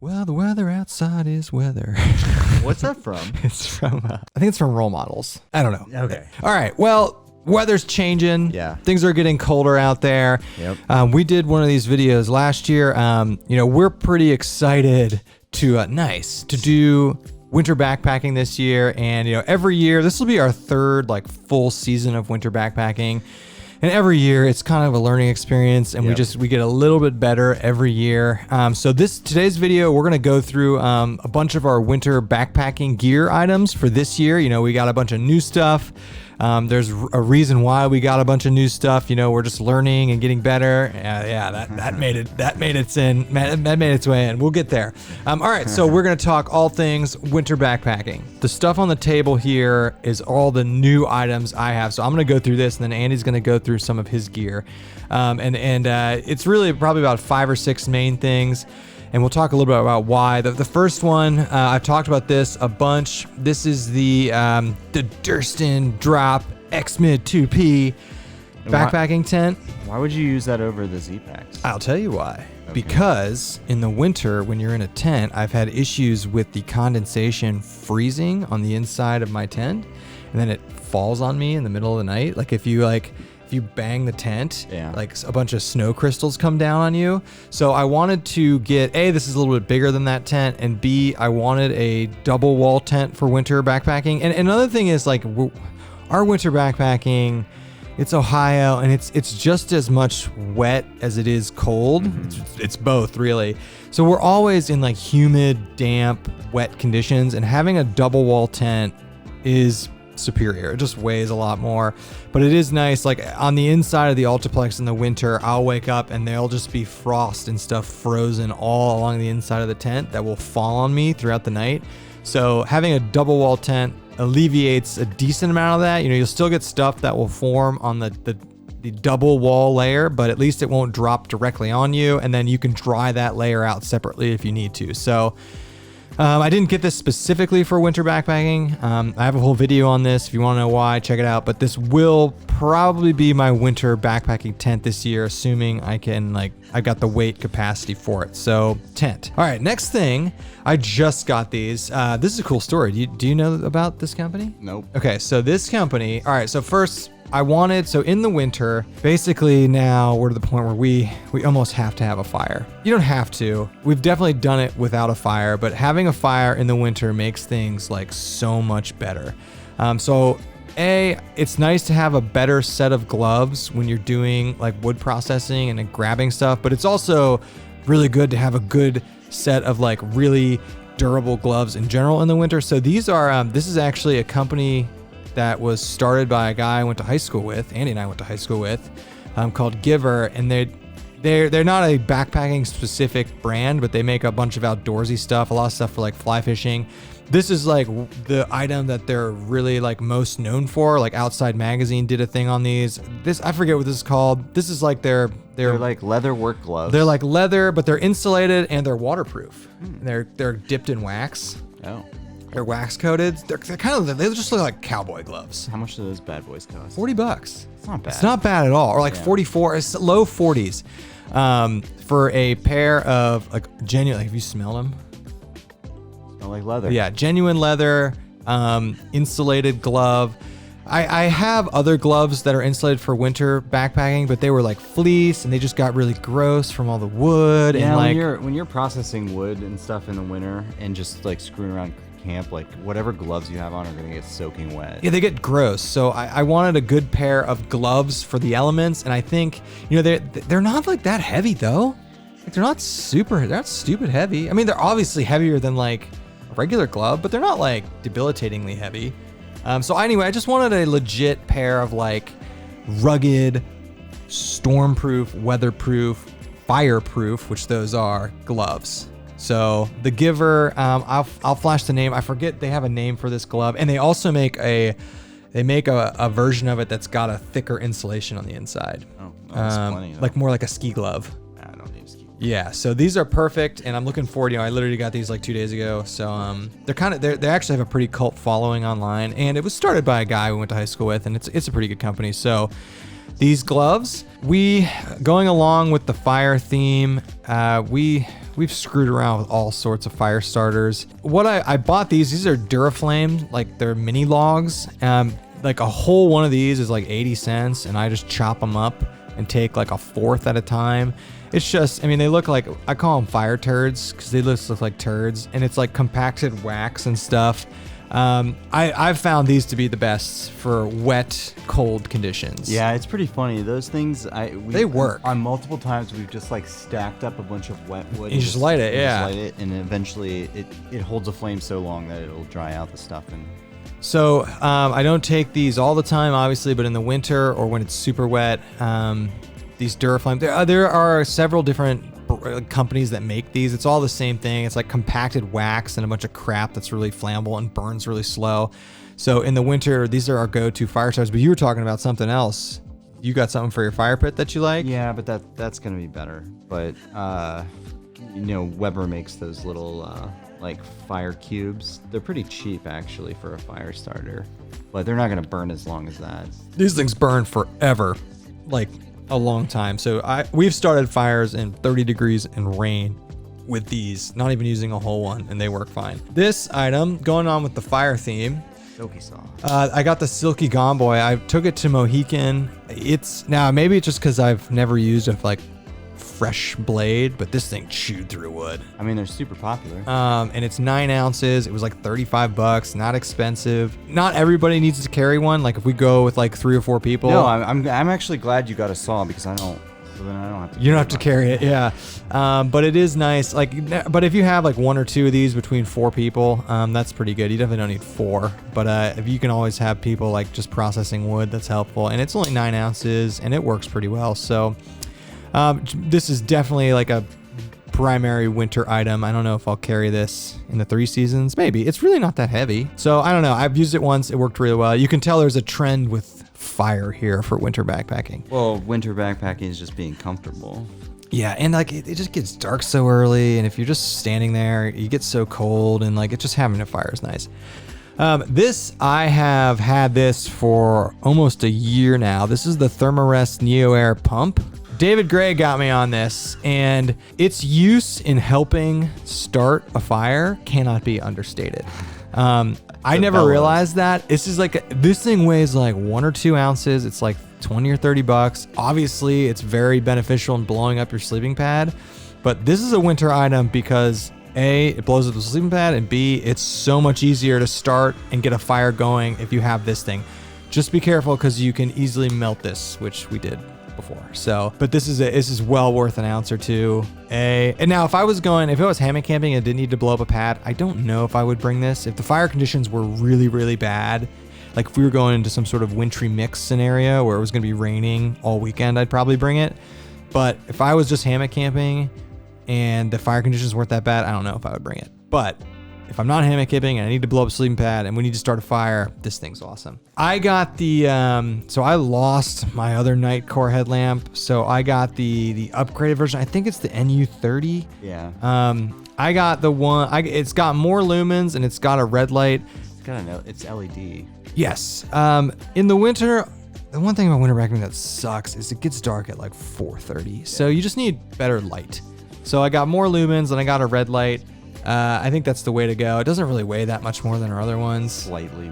Well, the weather outside is weather. What's that from? It's from, I think it's from Role Models. I don't know. Okay. All right. Well, weather's changing. Yeah. Things are getting colder out there. Yep. We did one of these videos last year. We're pretty excited to do winter backpacking this year. And, every year, this will be our third full season of winter backpacking. And every year it's kind of a learning experience, and we get a little bit better every year. So today's video, we're gonna go through a bunch of our winter backpacking gear items for this year. We got a bunch of new stuff. There's a reason why we got a bunch of new stuff. We're just learning and getting better. That made its way in. We'll get there. All right, so we're gonna talk all things winter backpacking. The stuff on the table here is all the new items I have. So I'm gonna go through this, and then Andy's gonna go through some of his gear. It's really probably about 5 or 6 main things. And we'll talk a little bit about why. The first one, I've talked about this a bunch. This is the Durston Drop X-Mid 2P backpacking tent. Why would you use that over the Z-Packs? I'll tell you why. Okay. Because in the winter, when you're in a tent, I've had issues with the condensation freezing on the inside of my tent, and then it falls on me in the middle of the night. If you bang the tent, a bunch of snow crystals come down on you. So I wanted to get, A, this is a little bit bigger than that tent, and B, I wanted a double wall tent for winter backpacking. And another thing is our winter backpacking, it's Ohio, and it's just as much wet as it is cold. It's both, really. So we're always in humid, damp, wet conditions, and having a double wall tent is superior. It just weighs a lot more, but it is nice. On the inside of the Altiplex in the winter, I'll wake up and there'll just be frost and stuff frozen all along the inside of the tent that will fall on me throughout the night. So having a double wall tent alleviates a decent amount of that. You'll still get stuff that will form on the double wall layer, but at least it won't drop directly on you, and then you can dry that layer out separately if you need to. So I didn't get this specifically for winter backpacking. I have a whole video on this. If you want to know why, check it out. But this will probably be my winter backpacking tent this year, assuming I can, I've got the weight capacity for it. So, tent. All right, next thing, I just got these. This is a cool story. Do you know about this company? Nope. Okay, so this company, all right, so first, so in the winter, basically now we're to the point where we almost have to have a fire. You don't have to. We've definitely done it without a fire, but having a fire in the winter makes things so much better. So it's nice to have a better set of gloves when you're doing wood processing and grabbing stuff, but it's also really good to have a good set of really durable gloves in general in the winter. So these are, this is actually a company that was started by a guy I went to high school with, Andy and I went to high school with, called Giver, and they're not a backpacking specific brand, but they make a bunch of outdoorsy stuff, a lot of stuff for fly fishing. This is the item that they're really most known for. Outside Magazine did a thing on these. I forget what this is called. This is they're leather work gloves. They're leather, but they're insulated and they're waterproof. They're dipped in wax. Oh. They're wax coated. They just look like cowboy gloves. How much do those bad boys cost? $40. It's not bad. It's not bad at all. Or 44. It's low 40s. For a pair of genuine. Have you smelled them? Smell like leather. Yeah, genuine leather, insulated glove. I have other gloves that are insulated for winter backpacking, but they were fleece and they just got really gross from all the wood. Yeah, and when you're processing wood and stuff in the winter and just screwing around camp, whatever gloves you have on are gonna get soaking wet. Yeah, they get gross. So I wanted a good pair of gloves for the elements, and I think they're not that heavy though. They're not stupid heavy. I mean, they're obviously heavier than a regular glove, but they're not debilitatingly heavy. So anyway, I just wanted a legit pair of rugged, stormproof, weatherproof, fireproof, which those are, gloves. So the Giver, I'll flash the name. I forget they have a name for this glove, and they also make a version of it that's got a thicker insulation on the inside. Oh, that's plenty. More like a ski glove. I don't need a ski glove. Yeah, so these are perfect, and I'm looking forward. I literally got these 2 days ago. So they actually have a pretty cult following online, and it was started by a guy we went to high school with, and it's a pretty good company. So these gloves, going along with the fire theme, we We've screwed around with all sorts of fire starters. What I bought these are Duraflame, like they're mini logs. Like a whole one of these is like 80 cents, and I just chop them up and take like a fourth at a time. It's just, I mean, they look like, I call them fire turds because they look like turds, and it's like compacted wax and stuff. I've found these to be the best for wet, cold conditions. Yeah, it's pretty funny. Those things, they work. On multiple times, we've just like stacked up a bunch of wet wood. You just light it, yeah. Just light it, and eventually it holds a flame so long that it'll dry out the stuff. And so I don't take these all the time, obviously, but in the winter or when it's super wet, these Duraflame, there are several different companies that make these. It's all the same thing. It's like compacted wax and a bunch of crap that's really flammable and burns really slow. So in the winter, these are our go-to fire starters. But you were talking about something else. You got something for your fire pit that you like? Yeah, but that's gonna be better. But Weber makes those little like fire cubes. They're pretty cheap actually for a fire starter, but they're not gonna burn as long as that. These things burn forever, like a long time. So we've started fires in 30 degrees and rain with these, not even using a whole one, and they work fine. This item, going on with the fire theme, Silky saw. I got the Silky Gomboy. I took it to Mohican. It's now maybe it's just because I've never used a like fresh blade, but this thing chewed through wood. I mean, they're super popular. And it's 9 ounces. It was like $35, not expensive. Not everybody needs to carry one. Like if we go with like 3 or 4 people. No, I'm actually glad you got a saw because I don't. So then I don't have to. You don't have to carry it, yeah. But it is nice. But if you have like 1 or 2 of these between 4 people, that's pretty good. You definitely don't need 4. But if you can always have people like just processing wood, that's helpful. And it's only 9 ounces, and it works pretty well. So this is definitely like a primary winter item. I don't know if I'll carry this in the 3 seasons. Maybe. It's really not that heavy. So I don't know. I've used it once. It worked really well. You can tell there's a trend with fire here for winter backpacking. Well, winter backpacking is just being comfortable. Yeah, and like it just gets dark so early, and if you're just standing there, you get so cold, and like it's just having a fire is nice. I have had this for almost a year now. This is the Thermarest Neo Air pump. David Gray got me on this, and its use in helping start a fire cannot be understated. I never realized that. This thing weighs like 1 or 2 ounces. It's like 20 or $30. Obviously, it's very beneficial in blowing up your sleeping pad, but this is a winter item because A, it blows up the sleeping pad, and B, it's so much easier to start and get a fire going if you have this thing. Just be careful because you can easily melt this, which we did before. So, but this is well worth an ounce or 2. And now if it was hammock camping and didn't need to blow up a pad, I don't know if I would bring this. If the fire conditions were really, really bad, like if we were going into some sort of wintry mix scenario where it was going to be raining all weekend, I'd probably bring it. But if I was just hammock camping and the fire conditions weren't that bad, I don't know if I would bring it. But if I'm not hammock camping and I need to blow up a sleeping pad and we need to start a fire, this thing's awesome. I got so I lost my other Nightcore headlamp, so I got the upgraded version. I think it's the NU30. Yeah. I got the one. It's got more lumens and it's got a red light. It's LED. Yes. In the winter, the one thing about winter backpacking that sucks is it gets dark at like 4:30. So you just need better light. So I got more lumens and I got a red light. I think that's the way to go. It doesn't really weigh that much more than our other ones. Slightly.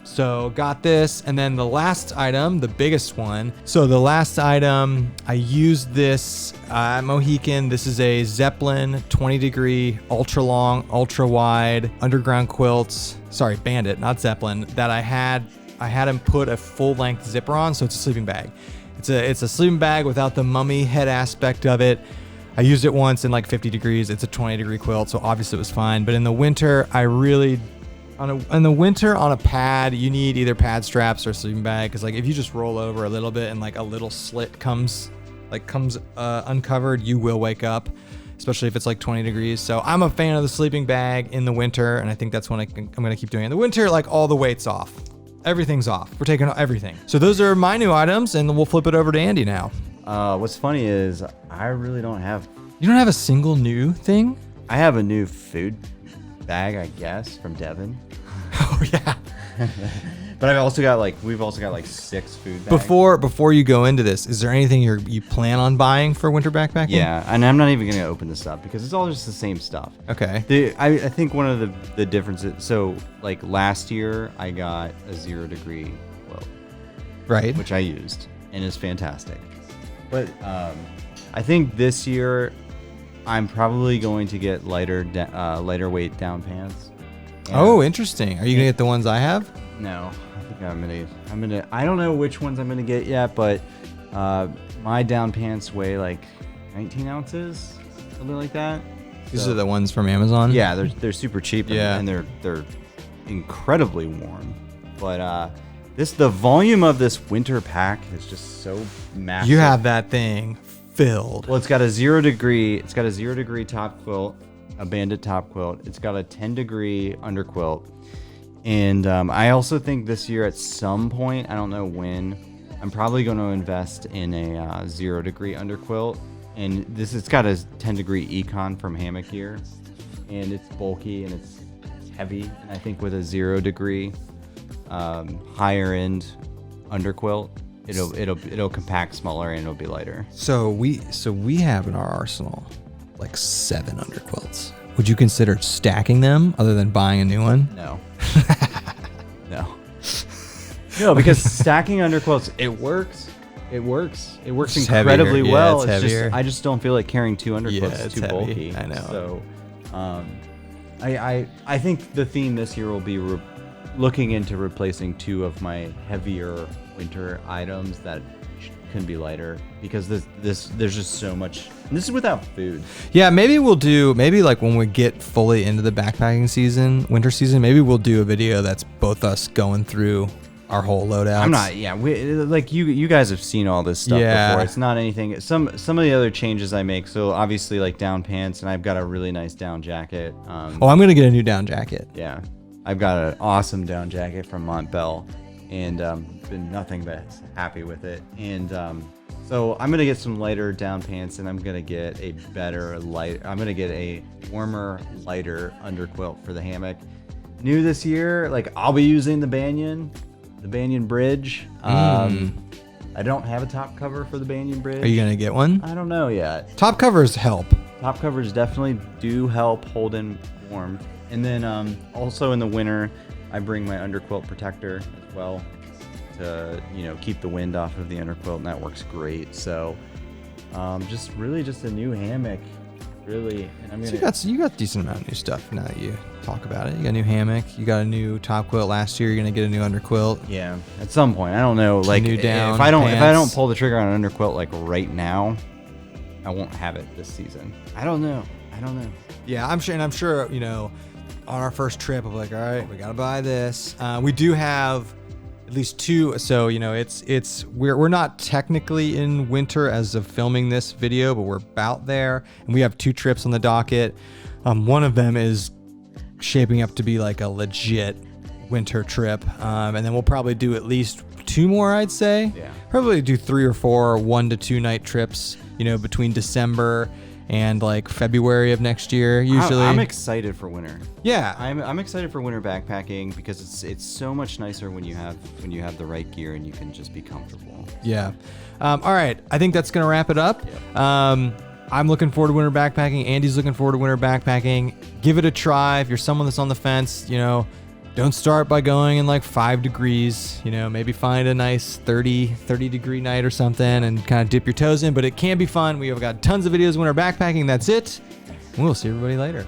So got this, and then the last item, the biggest one. So the last item, I used this at Mohican. This is a Zeppelin 20 degree, ultra long, ultra wide underground quilts. Sorry, Bandit, not Zeppelin. That I had him put a full length zipper on, so it's a sleeping bag. It's a sleeping bag without the mummy head aspect of it. I used it once in like 50 degrees. It's a 20 degree quilt, so obviously it was fine. But in the winter, in the winter on a pad, you need either pad straps or a sleeping bag, because like if you just roll over a little bit and like a little slit comes uncovered, you will wake up, especially if it's like 20 degrees. So I'm a fan of the sleeping bag in the winter, and I think that's when I'm gonna keep doing it. In the winter, like all the weight's off. Everything's off. We're taking everything. So those are my new items, and we'll flip it over to Andy now. What's funny is I really don't have. You don't have a single new thing? I have a new food bag, I guess, from Devin. Oh yeah. But we've also got like 6 food bags. Before you go into this, is there anything you plan on buying for winter backpacking? Yeah, and I'm not even gonna open this up because it's all just the same stuff. Okay. I think one of the differences. So like last year, I got a 0 degree quilt, Right. which I used and is fantastic. But I think this year, I'm probably going to get lighter weight down pants. And Oh, interesting. Are you gonna get the ones I have? No, I think I'm gonna. I don't know which ones I'm gonna get yet, but my down pants weigh like 19 ounces, something like that. These are the ones from Amazon. Yeah, they're super cheap. Yeah. And they're incredibly warm. But the volume of this winter pack is just so massive. You have that thing filled. Well, it's got a 0 degree. It's got a 0 degree top quilt, a bandit top quilt. It's got a 10 degree under quilt. And I also think this year at some point, I don't know when, I'm probably going to invest in a 0 degree underquilt. And it's got a 10 degree econ from Hammock Gear, and it's bulky and it's heavy. And I think with a 0 degree higher end underquilt, it'll compact smaller and it'll be lighter. So we have in our arsenal like 7 underquilts. Would you consider stacking them other than buying a new one? No. No, because stacking underquilts, it works. It works It's incredibly heavier. Yeah, well. it's heavier. I just don't feel like carrying 2 underquilts. Yeah, It's it's too heavy. bulky. I know. So, I think the theme this year will be looking into replacing 2 of my heavier winter items that can be lighter, because there's just so much. And this is without food. Yeah, maybe like when we get fully into the backpacking season, winter season, maybe we'll do a video that's both us going through our whole loadouts. You guys have seen all this stuff Yeah. before. It's not anything. Some of the other changes I make. So obviously like down pants, and I've got a really nice down jacket. I'm gonna get a new down jacket. Yeah, I've got an awesome down jacket from Montbell, and been nothing but happy with it. And so I'm gonna get some lighter down pants, and I'm gonna get a warmer, lighter underquilt for the hammock. New this year, like I'll be using the Banyan Bridge. I don't have a top cover for the Banyan Bridge. Are you gonna get one? I don't know yet. Top covers help. Top covers definitely do help hold in warm. And then also in the winter, I bring my underquilt protector as well to keep the wind off of the underquilt, and that works great. So just a new hammock, really. And I'm gonna. So you got a decent amount of new stuff now that you talk about it. You got a new hammock. You got a new top quilt last year. You're gonna get a new underquilt. Yeah, at some point. I don't know. Like New down if I don't pants. pull the trigger on an underquilt like right now, I won't have it this season. I don't know. Yeah, I'm sure, on our first trip, I'm like, all right, we gotta buy this. We do have at least 2. So we're not technically in winter as of filming this video, but we're about there, and we have 2 trips on the docket. One of them is shaping up to be like a legit winter trip, and then we'll probably do at least 2 more, I'd say. Yeah. Probably do 3 or 4 1 to 2 night trips, between December and like February of next year, usually. I'm excited for winter. Yeah. I'm excited for winter backpacking because it's so much nicer when you have the right gear and you can just be comfortable. Yeah. All right. I think that's gonna wrap it up. Yeah. I'm looking forward to winter backpacking. Andy's looking forward to winter backpacking. Give it a try. If you're someone that's on the fence, don't start by going in like 5 degrees. Maybe find a nice 30 degree night or something and kind of dip your toes in. But it can be fun. We have got tons of videos of winter backpacking. That's it. We'll see everybody later.